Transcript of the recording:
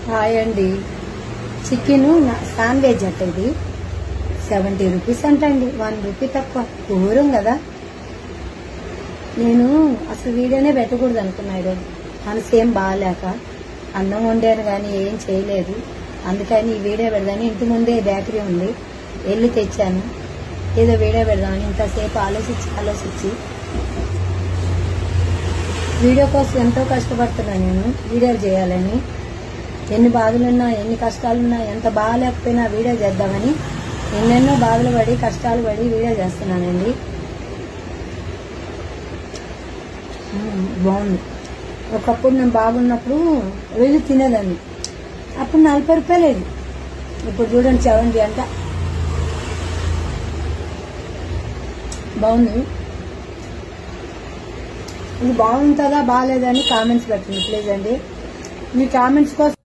Hi అండి. Chicken sandwich అట్ట ఇది 70 రూపీస్ అంటండి. 1 రూపీ తక్కువ. దూరం కదా. నేను అసలు వీడియోనే పెట్టకూడదు అనుకున్నాడు. మనసేం బాగాలేక అన్నం వండాను కానీ ఏం చేయలేదు. అందుకని ఈ వీడియో పెడదాని. ఇంటి ముందే బేకరీ ఉంది, వెళ్ళి తెచ్చాను. ఏదో వీడియో పెడదామని ఇంతసేపు ఆలోచించి వీడియో కోసం ఎంతో కష్టపడుతున్నాను. నేను వీడియోలు చేయాలని, ఎన్ని బాధలున్నా ఎన్ని కష్టాలున్నా ఎంత బాగాలేకపోయినా వీడియో చేద్దామని ఎన్నెన్నో బాధలు పడి కష్టాలు పడి వీడియో చేస్తున్నానండి. బాగుంది. ఒకప్పుడు నేను బాగున్నప్పుడు వెళ్ళి తినేదాన్ని. అప్పుడు 40 రూపాయలేదు. ఇప్పుడు చూడండి 70 అంట. బాగుంది. ఇది బాగుంటుందా బాగాలేదా అని కామెంట్స్ పెట్టండి ప్లీజ్ అండి. మీ కామెంట్స్ కోసం